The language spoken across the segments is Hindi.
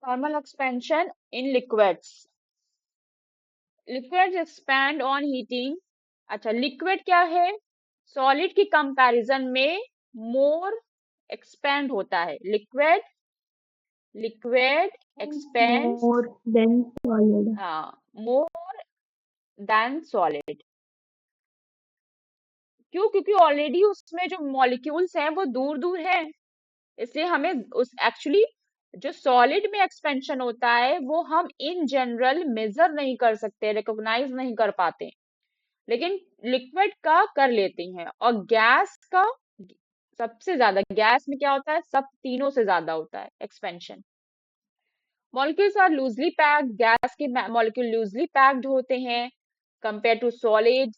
Thermal expansion in liquids. Liquids expand on heating. अच्छा, लिक्विड क्या है? सॉलिड की कंपैरिजन में मोर एक्सपैंड होता है। Liquid liquid expends more than solid. मोर देन सॉलिड। क्यों? क्योंकि ऑलरेडी उसमें जो मॉलिक्यूल्स हैं वो दूर दूर हैं, इसलिए हमें उस एक्चुअली जो सॉलिड में एक्सपेंशन होता है वो हम इन जनरल मेजर नहीं कर सकते, रिकॉग्नाइज नहीं कर पाते, लेकिन लिक्विड का कर लेते हैं। और गैस का सबसे ज्यादा, गैस में क्या होता है, सब तीनों से ज्यादा होता है expansion. Molecules are loosely packed, gas के मॉलिक्यूल लूजली पैक्ड होते हैं compare to solid,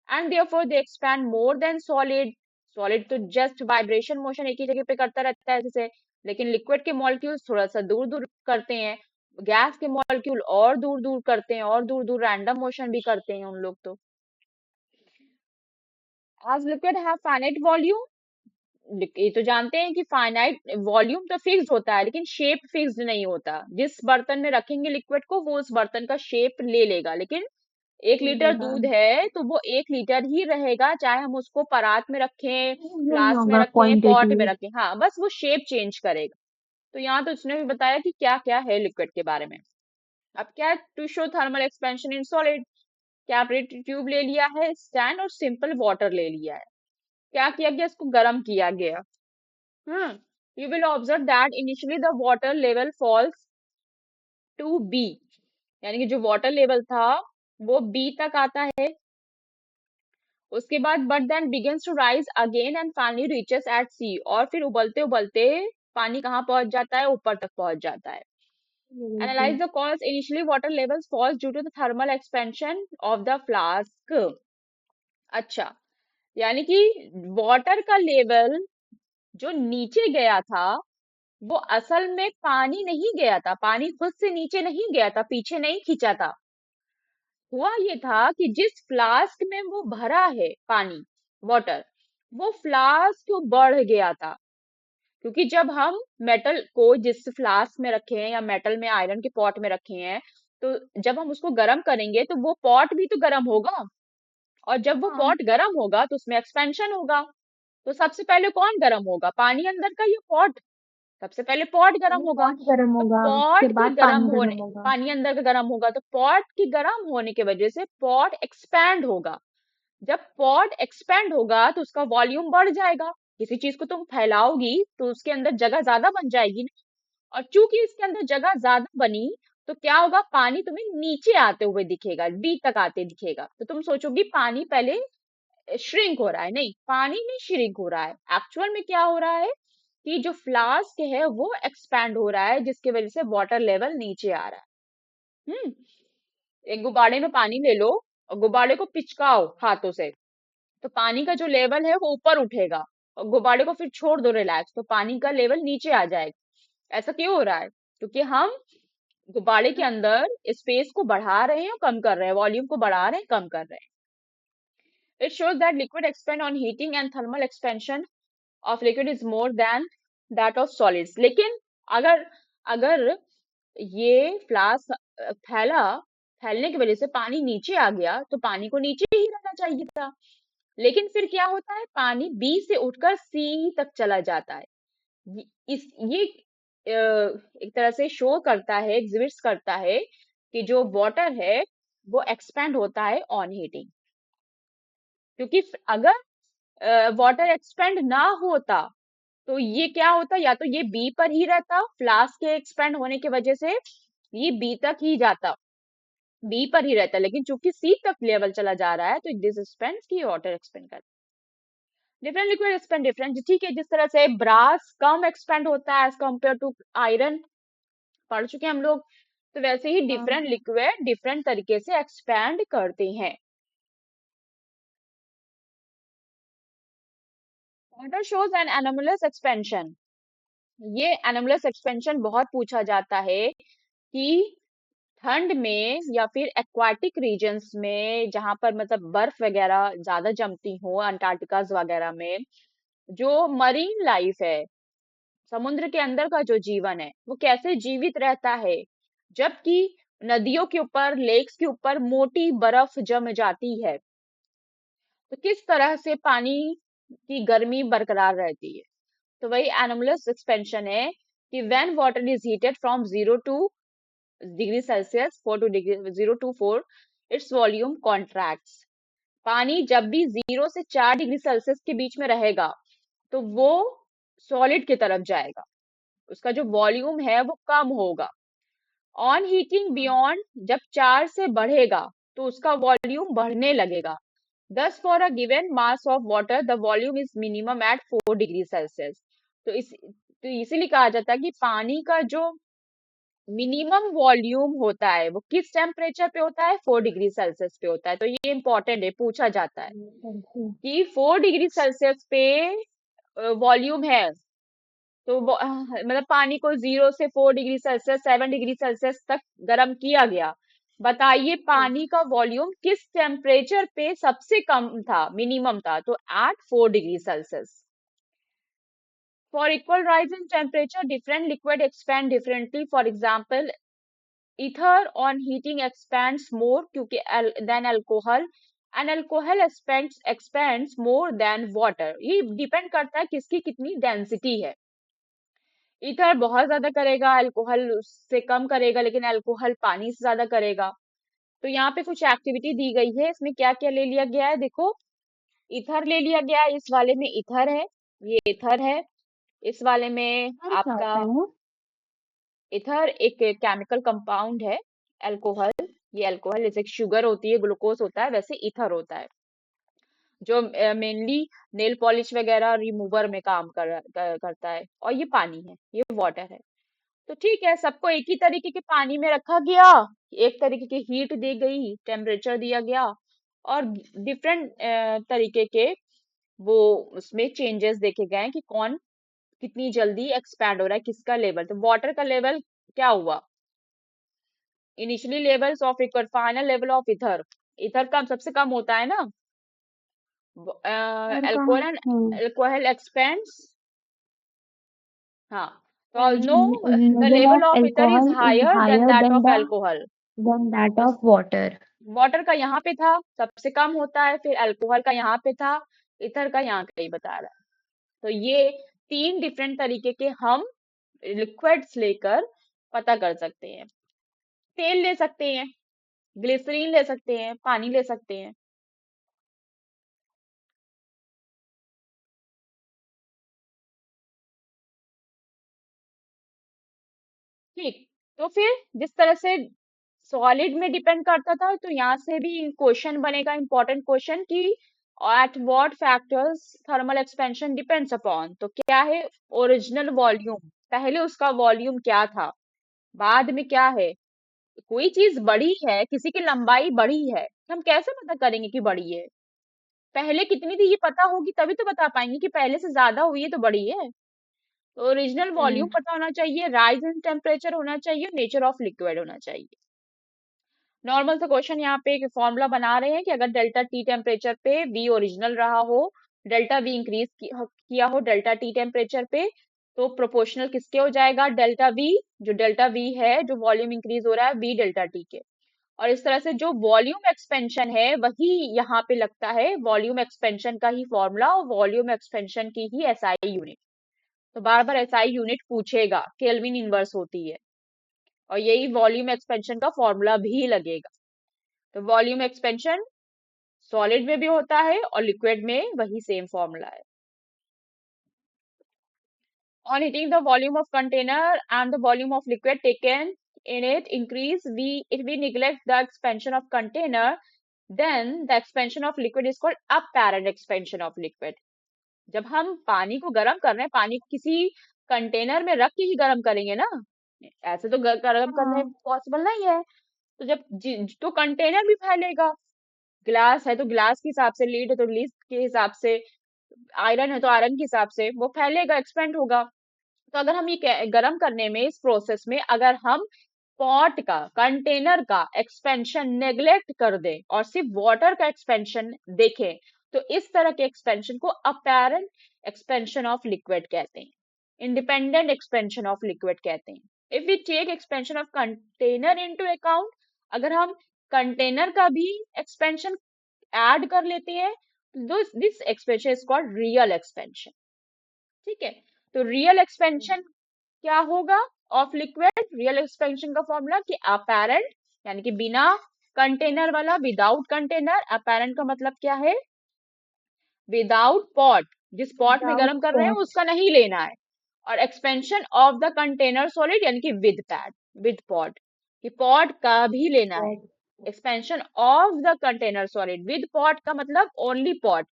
and therefore they expand more than solid. Solid तो जस्ट वाइब्रेशन मोशन एक ही जगह पे करता रहता है जैसे, लेकिन लिक्विड के मॉलिक्यूल्स थोड़ा सा दूर दूर करते हैं। गैस के मॉलिक्यूल और दूर दूर करते हैं, और दूर दूर रैंडम मोशन भी करते हैं उन लोग तो। As liquid have finite volume, ये तो जानते हैं कि फाइनाइट वॉल्यूम तो फिक्स्ड होता है, लेकिन शेप फिक्स्ड नहीं होता। जिस बर्तन में रखेंगे लिक्विड को वो उस बर्तन का शेप ले लेगा, लेकिन 1 लीटर दूध है तो वो 1 लीटर ही रहेगा, चाहे हम उसको परात में रखें, नहीं फ्लास्क में होगा रखें, पॉट में क्वांटिटी। रखें, हाँ बस वो शेप चेंज करेगा। तो यहाँ तो उसने भी बताया कि क्या क्या है लिक्विड के बारे में। अब क्या, to show thermal expansion in solid, capillary tube ले लिया है, स्टैंड और सिंपल वाटर ले लिया है। क्या किया गया, इसको गर्म किया गया। You will observe that initially the water level falls to B, यानी कि जो वाटर लेवल था वो B तक आता है। उसके बाद but then begins to rise again and finally reaches at C, और फिर उबलते उबलते पानी कहाँ पहुंच जाता है, ऊपर तक पहुंच जाता है। Analyze the cause. Initially water levels falls due to the thermal expansion of the flask. अच्छा, यानी कि वाटर का लेवल जो नीचे गया था वो असल में पानी नहीं गया था, पानी खुद से नीचे नहीं गया था, पीछे नहीं खींचा था। हुआ ये था कि जिस फ्लास्क में वो भरा है पानी, वाटर, वो फ्लास्क बढ़ गया था। क्योंकि जब हम मेटल को जिस फ्लास्क में रखे हैं या मेटल में आयरन के पॉट में रखे हैं, तो जब हम उसको गर्म करेंगे तो वो पॉट भी तो गर्म होगा, और जब वो हाँ, पॉट गर्म होगा तो उसमें एक्सपेंशन होगा। तो सबसे पहले कौन गर्म होगा, पानी अंदर का या पॉट? सबसे पहले पॉट गर्म पहले होगा। पॉट गर्म तो होगा, उसके पॉट के बाद गर्म पानी होने, गर्म होगा। पानी अंदर का गर्म होगा, तो पॉट के गर्म होने की वजह से पॉट एक्सपैंड होगा। जब पॉट एक्सपैंड होगा तो उसका वॉल्यूम बढ़ जाएगा। किसी चीज को तुम फैलाओगी तो उसके अंदर जगह ज्यादा बन जाएगी ना, और चूंकि इसके अंदर जगह ज्यादा बनी, तो क्या होगा, पानी तुम्हें नीचे आते हुए दिखेगा, बी तक आते दिखेगा। तो तुम सोचोगी पानी पहले श्रिंक हो रहा है, नहीं, पानी नहीं श्रिंक हो रहा है। एक्चुअल में क्या हो रहा है कि जो फ्लास्क है वो एक्सपैंड हो रहा है, जिसकी वजह से वाटर लेवल नीचे आ रहा है। एक गुब्बारे में पानी ले लो और गुब्बारे को पिचकाओ हाथों से, तो पानी का जो लेवल है वो ऊपर उठेगा, और गुब्बारे को फिर छोड़ दो रिलैक्स, तो पानी का लेवल नीचे आ जाएगा। ऐसा क्यों हो रहा है? क्योंकि हम गुब्बारे के अंदर स्पेस को बढ़ा रहे हैं और कम कर रहे हैं, वॉल्यूम को बढ़ा रहे हैं, कम कर रहे हैं। It shows that liquid expand on heating and thermal expansion of liquid is more than that of solids. लेकिन अगर अगर ये फ्लास्क फैलने की वजह से पानी नीचे आ गया, तो पानी को नीचे ही रहना चाहिए था। लेकिन फिर क्या होता है, पानी बी से उठकर सी तक चला जाता है। ये एक तरह से शो करता है, एग्जिबिट्स करता है कि जो वाटर है वो एक्सपैंड होता है ऑन हीटिंग। क्योंकि अगर वाटर एक्सपेंड ना होता तो ये क्या होता, या तो ये बी पर ही रहता, फ्लास्क के एक्सपेंड होने की वजह से ये बी तक ही जाता, बी पर ही रहता, लेकिन चूंकि सी तक लेवल चला जा रहा है तो दिस एक्सपेंड्स की वाटर एक्सपेंड करता। डिफरेंट लिक्विड एक्सपेंड डिफरेंट, ठीक है, जिस तरह से ब्रास कम एक्सपेंड होता है एज कम्पेयर टू आयरन, पढ़ चुके हैं हम लोग, तो वैसे ही हाँ, डिफरेंट लिक्विड डिफरेंट तरीके से एक्सपैंड करते हैं। Water shows N anomalous expansion, ये एनोमलस एक्सपेंशन बहुत पूछा जाता है कि ठंड में या फिर एक्वाटिक रीजन्स में, जहां पर मतलब बर्फ वगैरह ज्यादा जमती हो, अंटार्कटिका वगैरह में, जो मरीन लाइफ है, समुद्र के अंदर का जो जीवन है वो कैसे जीवित रहता है, जबकि नदियों के ऊपर, लेक्स के ऊपर मोटी बर्फ जम जाती है। तो किस तरह से पानी की गर्मी बरकरार रहती है? तो वही एनोमलस एक्सपेंशन है कि when water is heated from 0 to degree Celsius 4 to 0 to 4, its volume contracts. पानी जब भी 0 से 4 डिग्री सेल्सियस के बीच में रहेगा तो वो सॉलिड की तरफ जाएगा, उसका जो वॉल्यूम है वो कम होगा। ऑन हीटिंग बियॉन्ड, जब 4 से बढ़ेगा तो उसका वॉल्यूम बढ़ने लगेगा। Thus, for a given mass of water, the volume is minimum at 4 degree Celsius. तो इसीलिए कहा जाता है कि पानी का जो मिनिमम वॉल्यूम होता है वो किस टेम्परेचर पे होता है? 4 डिग्री सेल्सियस पे होता है। तो ये इंपॉर्टेंट है, पूछा जाता है कि 4 डिग्री सेल्सियस पे वॉल्यूम है, तो मतलब पानी को 0 से 4 डिग्री सेल्सियस, 7 डिग्री सेल्सियस तक गर्म किया गया। बताइए पानी का वॉल्यूम किस टेम्परेचर पे सबसे कम था, मिनिमम था? तो at 4 degree Celsius. For equal rise in temperature different liquid expand differently. For example ether on heating expands more क्योंकि than alcohol, and alcohol expands more than water। ये डिपेंड करता है किसकी कितनी डेंसिटी है। ईथर बहुत ज्यादा करेगा, अल्कोहल उससे कम करेगा, लेकिन अल्कोहल पानी से ज्यादा करेगा। तो यहाँ पे कुछ एक्टिविटी दी गई है, इसमें क्या क्या ले लिया गया है देखो। ईथर ले लिया गया है, इस वाले में ईथर है, ये ईथर है। इस वाले में और क्या आपका होता है? ईथर एक केमिकल कंपाउंड है। अल्कोहल, ये अल्कोहल जैसे शुगर होती है, ग्लूकोज होता है, वैसे ईथर होता है जो मेनली नेल पॉलिश वगैरह रिमूवर में काम करता है। और ये पानी है, ये वाटर है। तो ठीक है, सबको एक ही तरीके के पानी में रखा गया, एक तरीके की हीट दी गई, टेम्परेचर दिया गया, और डिफरेंट तरीके के वो उसमें चेंजेस देखे गए कि कौन कितनी जल्दी एक्सपैंड हो रहा है, किसका लेवल। तो वाटर का लेवल क्या हुआ? Initially levels of liquid, final level of ether. Ether का सबसे कम होता है ना, और का अल्कोहल, अल्कोहल एक्सपेंड्स। हाँ, तो no, the level level of of ether is alcohol is higher than higher that than of alcohol. that तो of water। वाटर का यहाँ पे था, सबसे कम होता है, फिर अल्कोहल का यहाँ पे था, इथर का यहाँ कहीं बता रहा है। तो ये तीन डिफरेंट तरीके के हम लिक्विड्स लेकर पता कर सकते हैं। तेल ले सकते हैं, ग्लिसरीन ले सकते हैं, पानी ले सकते हैं। ठीक, तो फिर जिस तरह से सॉलिड में डिपेंड करता था, तो यहाँ से भी क्वेश्चन बनेगा, इंपॉर्टेंट क्वेश्चन कि at what factors thermal expansion depends upon. तो क्या है? ओरिजिनल वॉल्यूम, पहले उसका वॉल्यूम क्या था, बाद में क्या है। कोई चीज बड़ी है, किसी की लंबाई बड़ी है, हम कैसे पता करेंगे कि बड़ी है? पहले कितनी थी ये पता होगी तभी तो बता पाएंगे कि पहले से ज्यादा हुई है तो बड़ी है। तो ओरिजिनल वॉल्यूम पता होना चाहिए, राइज इन टेम्परेचर होना चाहिए, नेचर ऑफ लिक्विड होना चाहिए। नॉर्मल सा क्वेश्चन यहाँ पे एक फॉर्मूला बना रहे हैं कि अगर डेल्टा टी टेम्परेचर पे वी ओरिजिनल रहा हो, डेल्टा वी इंक्रीज किया हो डेल्टा टी टेम्परेचर पे, तो प्रोपोर्शनल किसके हो जाएगा? डेल्टा वी, जो डेल्टा वी है, जो वॉल्यूम इंक्रीज हो रहा है, वी डेल्टा टी के। और इस तरह से जो वॉल्यूम एक्सपेंशन है वही यहाँ पे लगता है, वॉल्यूम एक्सपेंशन का ही फॉर्मूला और वॉल्यूम एक्सपेंशन की ही एसआई यूनिट। तो बार बार एसआई यूनिट पूछेगा, केल्विन इनवर्स होती है, और यही वॉल्यूम एक्सपेंशन का फॉर्मूला भी लगेगा। तो वॉल्यूम एक्सपेंशन सॉलिड में भी होता है और लिक्विड में वही सेम फॉर्मूला है। On heating, the volume of container and the volume of liquid taken in it increase. If we neglect the expansion of container, then the expansion of liquid is called apparent expansion of liquid। जब हम पानी को गर्म कर रहे हैं, पानी को किसी कंटेनर में रख के ही गर्म करेंगे ना, ऐसे तो गर्म करने हाँ। पॉसिबल नहीं है। तो जब तो कंटेनर भी फैलेगा। ग्लास है तो ग्लास के हिसाब से, लीड है तो लीड के हिसाब से, आयरन है तो आयरन के हिसाब से वो फैलेगा, एक्सपेंड होगा। तो अगर हम ये गर्म करने में, इस प्रोसेस में अगर हम पॉट का, कंटेनर का एक्सपेंशन नेग्लेक्ट कर दें और सिर्फ वाटर का एक्सपेंशन देखें, तो इस तरह के एक्सपेंशन को अपेरेंट एक्सपेंशन ऑफ लिक्विड कहते हैं। इंडिपेंडेंट एक्सपेंशन ऑफ लिक्विड कहते हैं। If we take expansion of container into account, अगर हम कंटेनर का भी एक्सपेंशन ऐड कर लेते हैं, तो this expansion is called real expansion. ठीक है, तो रियल एक्सपेंशन क्या होगा ऑफ लिक्विड? रियल एक्सपेंशन का फॉर्मूला कि अपेरेंट यानी कि बिना कंटेनर वाला, विदाउट कंटेनर। अपेरेंट का मतलब क्या है? विदाउट पॉट, जिस पॉट में विदाउट गर्म कर रहे हैं पॉट। उसका नहीं लेना है। और expansion of the container solid यानी कि विद पैड, विद पॉट, कि पॉट का भी लेना है। Pot. Expansion of the container solid with pot का मतलब ओनली पॉट,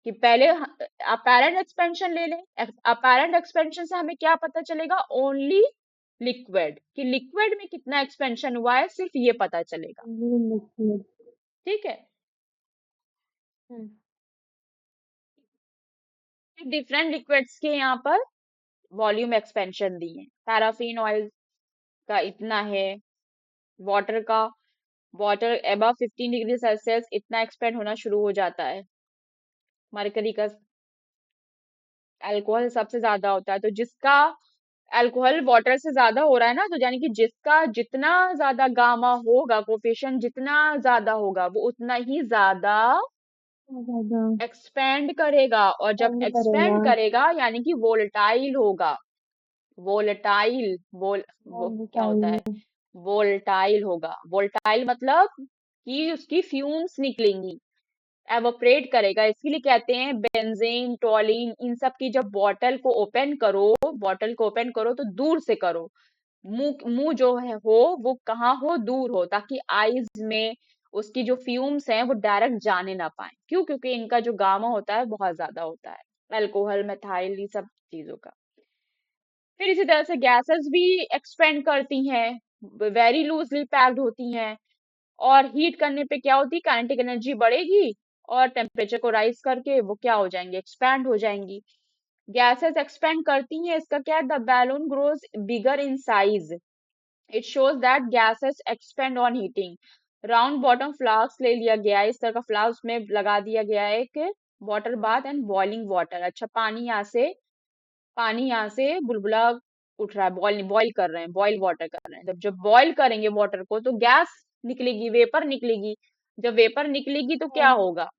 कि पहले अपेरेंट एक्सपेंशन ले लें। अपेरेंट एक्सपेंशन से हमें क्या पता चलेगा? ओनली लिक्विड, कि लिक्विड में कितना एक्सपेंशन हुआ है, सिर्फ ये पता चलेगा। लिक्विड। ठीक है, हम्म। डिफरेंट लिक्विड्स के यहाँ पर वॉल्यूम एक्सपेंशन दिए हैं। पैराफिन ऑयल का इतना है, वाटर का, वाटर अबव 15 डिग्री सेल्सियस इतना एक्सपेंड होना शुरू हो जाता है। मरकरी का अल्कोहल सबसे ज्यादा होता है, तो जिसका अल्कोहल वाटर से ज्यादा हो रहा है ना, तो यानी कि जिसका जितना ज्यादा गामा होगा, कोफिशिएंट जितना ज्यादा होगा, वो उतना ही ज्यादा ज्यादा एक्सपेंड करेगा। और जब स्पेंड करेगा। एक्सपेंड करेगा यानी कि वोलेटाइल होगा। वोलेटाइल, वो और क्या होता है? बताइए। वोलेटाइल होगा। वोलेटाइल मतलब कि उसकी फ्यूम्स निकलेंगी, एवोपरेट करेगा। इसके लिए कहते हैं बेंजीन, टोलिन, इन सब की जब बॉटल को ओपन करो, बॉटल को ओपन करो तो दूर से करो। मुंह मुंह जो है हो वो कहाँ हो? दूर हो, ताकि आईज में उसकी जो फ्यूम्स हैं वो डायरेक्ट जाने ना पाए। क्यों? क्योंकि इनका जो गामा होता है बहुत ज्यादा होता है, अल्कोहल, मेथाइल, ये सब चीजों का। फिर इसी तरह से गैसेस भी एक्सपेंड करती हैं, वेरी लूजली पैक्ड होती हैं, और हीट करने पे क्या होती है? काइनेटिक एनर्जी बढ़ेगी, और टेम्परेचर को राइज करके वो क्या हो जाएंगे? एक्सपैंड हो जाएंगी। गैसेस एक्सपेंड करती हैं, इसका क्या है? The balloon grows bigger in size, it shows that gases expand on heating. Round bottom flask ले लिया गया है, इस तरह का फ्लास्क में लगा दिया गया है कि water bath and boiling water. अच्छा, पानी यहाँ से बुलबुला उठ रहा है, बॉईल बॉईल कर रहे हैं, बॉईल वाटर कर रहे हैं। जब जब बॉईल करेंगे वाटर को तो गैस निकलेगी, वेपर निकलेगी। जब वेपर निकलेगी तो क्या और होगा?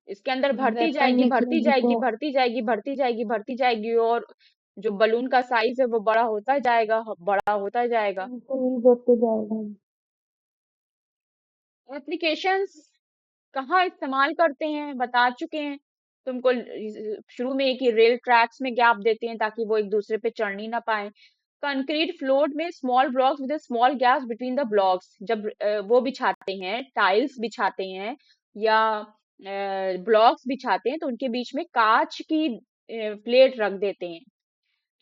इसके अंदर भरती वेपर जाएगी, भरती निकलेगी जाएगी, तो भरती जाएगी, भरती जाएगी, भरती जाएगी, और जो बलून का साइज है वो बड़ा होता जाएगा, बड़ा होता जाएगा। इंक्रीज होते जाएगा। एप्लीकेशंस कहाँ इस्तेमाल करते हैं बता चुके हैं तुमको। शुरू में एक ही रेल ट्रैक्स में गैप देते हैं ताकि वो एक दूसरे पे चढ़ नहीं ना पाए। कंक्रीट फ्लोर में small blocks with small gaps between the blocks, जब वो बिछाते हैं, टाइल्स बिछाते हैं या ब्लॉक्स बिछाते हैं, तो उनके बीच में कांच की प्लेट रख देते हैं।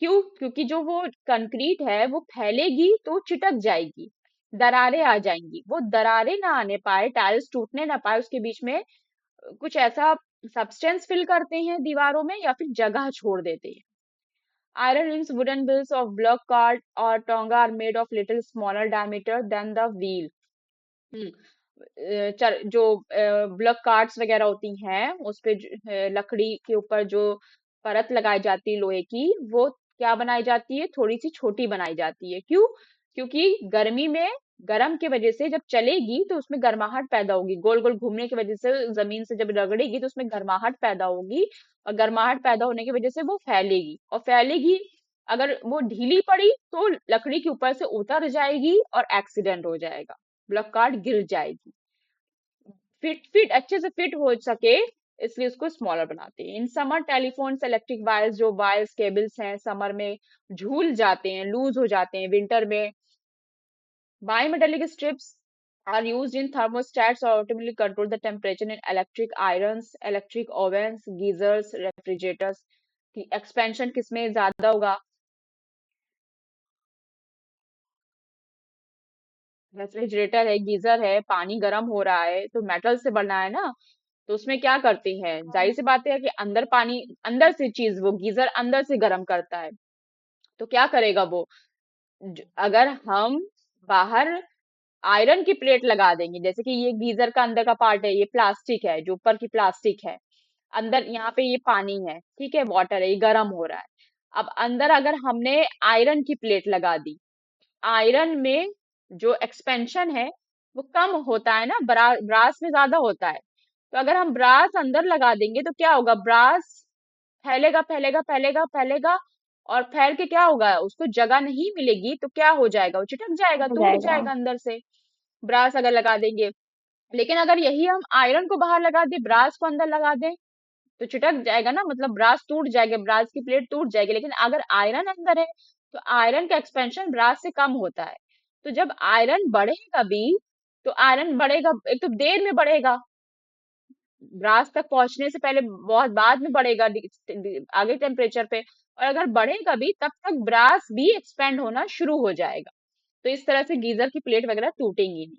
क्यों? क्योंकि जो वो कंक्रीट है वो फैलेगी तो चिटक जाएगी, दरारें आ जाएंगी। वो दरारें ना आने पाए, टाइल्स टूटने ना पाए, उसके बीच में कुछ ऐसा सब्सटेंस फिल करते हैं दीवारों में, या फिर जगह छोड़ देते हैं। Iron rims, wooden wheels of block cart or tonga are made of little smaller diameter than the wheel. हम्म, जो ब्लॉक कार्ड्स वगैरह होती हैं उस पे लकड़ी के ऊपर जो परत लगाई जाती है लोहे की, वो क्या बनाई जाती है? थोड़ी सी छोटी बनाई जाती है। क्यों? क्योंकि गर्मी में, गर्म के वजह से जब चलेगी तो उसमें गर्माहट पैदा होगी, गोल गोल घूमने की वजह से जमीन से जब रगड़ेगी तो उसमें गर्माहट पैदा होगी, और गर्माहट पैदा होने की वजह से वो फैलेगी, और फैलेगी, अगर वो ढीली पड़ी तो लकड़ी के ऊपर से उतर जाएगी और एक्सीडेंट हो जाएगा, ब्लॉक कार्ड गिर जाएगी। फिट फिट अच्छे से फिट हो सके इसलिए उसको स्मॉलर बनाते हैं। In summer telephones, electric wires, जो वायर्स केबल्स हैं समर में झूल जाते हैं, लूज हो जाते हैं विंटर में। Bimetallic strips are used in thermostats or automatically control the temperature in electric irons, electric ovens, geysers, refrigerators। की एक्सपेंशन किसमें ज्यादा होगा? रेफ्रिजरेटर है, गीजर है, पानी गर्म हो रहा है तो मेटल से बना है ना, तो उसमें क्या करते हैं? जाहिर सी बात है कि अंदर पानी, अंदर से चीज, वो गीजर अंदर से गर्म करता है, तो क्या करेगा वो? अगर हम बाहर आयरन की प्लेट लगा देंगे, जैसे कि ये गीजर का अंदर का पार्ट है, ये प्लास्टिक है, जो ऊपर की प्लास्टिक है, अंदर यहाँ पे ये पानी है, ठीक है, वाटर है, ये गर्म हो रहा है। अब अंदर अगर हमने आयरन की प्लेट लगा दी, आयरन में जो एक्सपेंशन है वो कम होता है ना, ब्रास में ज्यादा होता है। तो अगर हम ब्रास अंदर लगा देंगे तो क्या होगा, ब्रास फैलेगा फैलेगा फैलेगा फैलेगा, और फैल के क्या होगा, उसको जगह नहीं मिलेगी तो क्या हो जाएगा, वो चिटक जाएगा, हो टूट जाएगा। जाएगा अंदर से, ब्रास अगर लगा देंगे। लेकिन अगर यही हम आयरन को बाहर लगा दे, ब्रास को अंदर लगा दें, तो चिटक जाएगा ना, मतलब ब्रास टूट जाएगा, ब्रास की प्लेट टूट जाएगी। लेकिन अगर आयरन अंदर है तो आयरन का एक्सपेंशन ब्रास से कम होता है। तो जब आयरन बढ़ेगा भी, तो आयरन बढ़ेगा, एक तो देर में बढ़ेगा, ब्रास तक पहुंचने से पहले बहुत बाद में बढ़ेगा, आगे टेम्परेचर पे। और अगर बढ़ेगा भी तब तक ब्रास भी एक्सपेंड होना शुरू हो जाएगा। तो इस तरह से गीजर की प्लेट वगैरह टूटेंगी नहीं।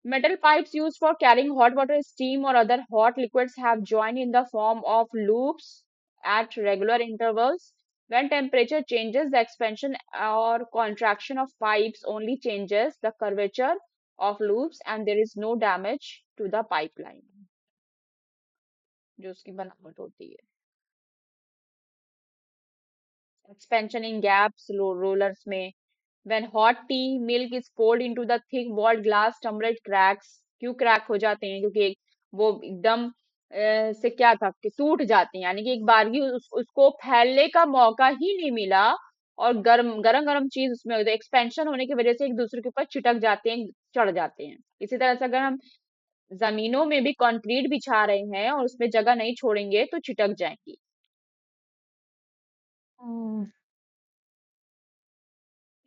Metal pipes used for carrying hot water, steam, or other hot liquids have joined in the form of loops at regular intervals. When temperature changes, the expansion or contraction of pipes only changes the curvature of loops and there is no damage to the pipeline, जो उसकी बनावट होती है। Expansion in gaps, rollers में when hot tea milk is poured into the thick walled glass tumbler it cracks। क्यों क्रैक हो जाते हैं, क्योंकि वो एकदम से क्या था कि टूट जाते हैं, यानी कि एक बार ही उसको फैलने का मौका ही नहीं मिला, और गरम गरम गरम चीज उसमें एक्सपेंशन होने की वजह से एक दूसरे के ऊपर चिटक जाते हैं, चढ़ जाते हैं। इसी तरह से अगर हम जमीनों में भी कंक्रीट बिछा रहे हैं और उसमें जगह नहीं छोड़ेंगे तो चिटक जाएंगी। हम्म,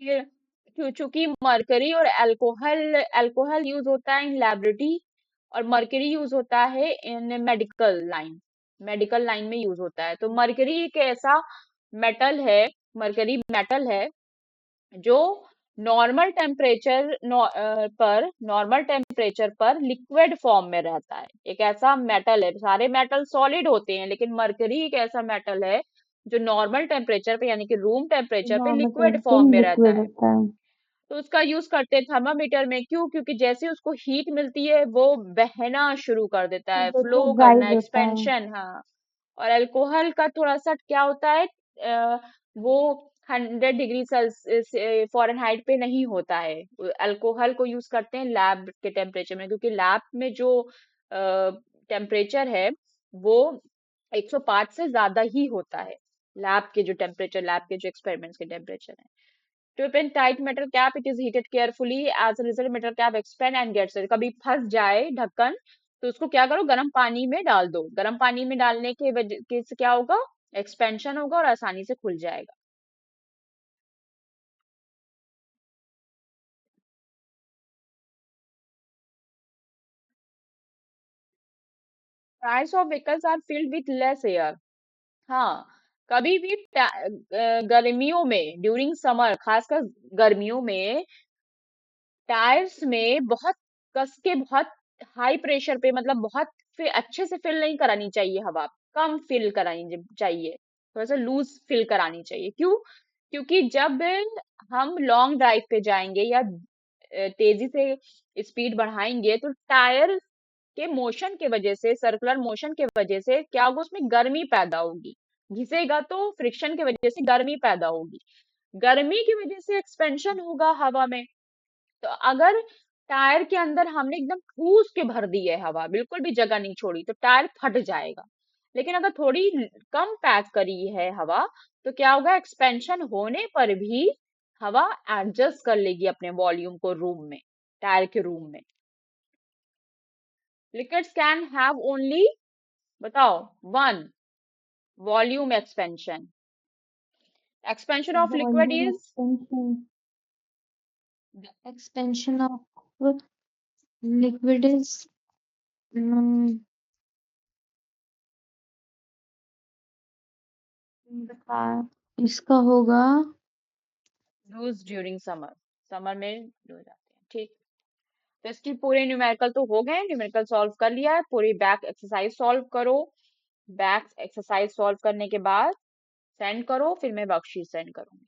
फिर चूंकि मरकरी और अल्कोहल अल्कोहल यूज होता है इन लैबोरेटरी, और मरकरी यूज होता है इन मेडिकल लाइन में यूज होता है। तो मरकरी एक ऐसा मेटल है, मरकरी मेटल है जो नॉर्मल टेम्परेचर पर लिक्विड फॉर्म में रहता है। एक ऐसा मेटल है, सारे मेटल सॉलिड होते हैं लेकिन मरकरी एक ऐसा मेटल है जो नॉर्मल टेम्परेचर पे यानी कि रूम टेम्परेचर पे नॉर्मल लिक्विड फॉर्म टेम्परेचर में रहता लिक्विड है। होता है। तो उसका यूज करते हैं थर्मामीटर में। क्यों? क्योंकि जैसे उसको हीट मिलती है वो बहना शुरू कर देता है, फ्लो टेम्परेचर करना, राइज होता है। एक्सपेंशन। हाँ। और अल्कोहल का थोड़ा सा क्या होता है, वो 100 डिग्री सेल्सियस फ़ारेनहाइट पे नहीं होता है। अल्कोहल को यूज करते हैं लैब के टेम्परेचर में, क्योंकि लैब में जो टेम्परेचर है वो 105 से ज्यादा ही होता है। लैब के जो एक्सपेरिमेंट्स के टेम्परेचर है। To open tight metal cap, it is heated carefully. As a result, metal cap expand and gets it. कभी फंस जाए ढक्कन तो उसको क्या करो, गर्म पानी में डाल दो। गर्म पानी में डालने के वजह से क्या होगा, एक्सपेंशन होगा और आसानी से खुल जाएगा। Tyres of vehicles are filled with less air. हाँ, कभी भी गर्मियों में, ड्यूरिंग समर, खासकर गर्मियों में टायर्स में बहुत कस के, बहुत हाई प्रेशर पे, मतलब बहुत अच्छे से फिल नहीं करानी चाहिए हवा, कम फिल करानी चाहिए, थोड़ा सा लूज फिल करानी चाहिए। क्यों? क्योंकि जब हम लॉन्ग ड्राइव पे जाएंगे या तेजी से स्पीड बढ़ाएंगे तो टायर के मोशन के वजह से, सर्कुलर मोशन के वजह से क्या होगा, उसमें गर्मी पैदा होगी। घिसेगा तो फ्रिक्शन की वजह से गर्मी पैदा होगी, गर्मी की वजह से एक्सपेंशन होगा हवा में। तो अगर टायर के अंदर हमने एकदम ठूस के भर दी है हवा, बिल्कुल भी जगह नहीं छोड़ी, तो टायर फट जाएगा। लेकिन अगर थोड़ी कम पैक करी है हवा तो क्या होगा, एक्सपेंशन होने पर भी हवा एडजस्ट कर लेगी अपने वॉल्यूम को रूम में, टायर के रूम में। लिक्विड्स कैन हैव ओनली, बताओ, one volume expansion. Expansion of liquid volume is, expansion, expansion of liquid is इसका होगा। लूज ड्यूरिंग समर, समर में लूज जाते हैं। ठीक। तो इसकी पूरे न्यूमेरिकल तो हो गए, न्यूमेरिकल सॉल्व कर लिया है, पूरी बैक एक्सरसाइज सॉल्व करो। बैक एक्सरसाइज सॉल्व करने के बाद सेंड करो, फिर मैं वर्कशीट सेंड करूंगी।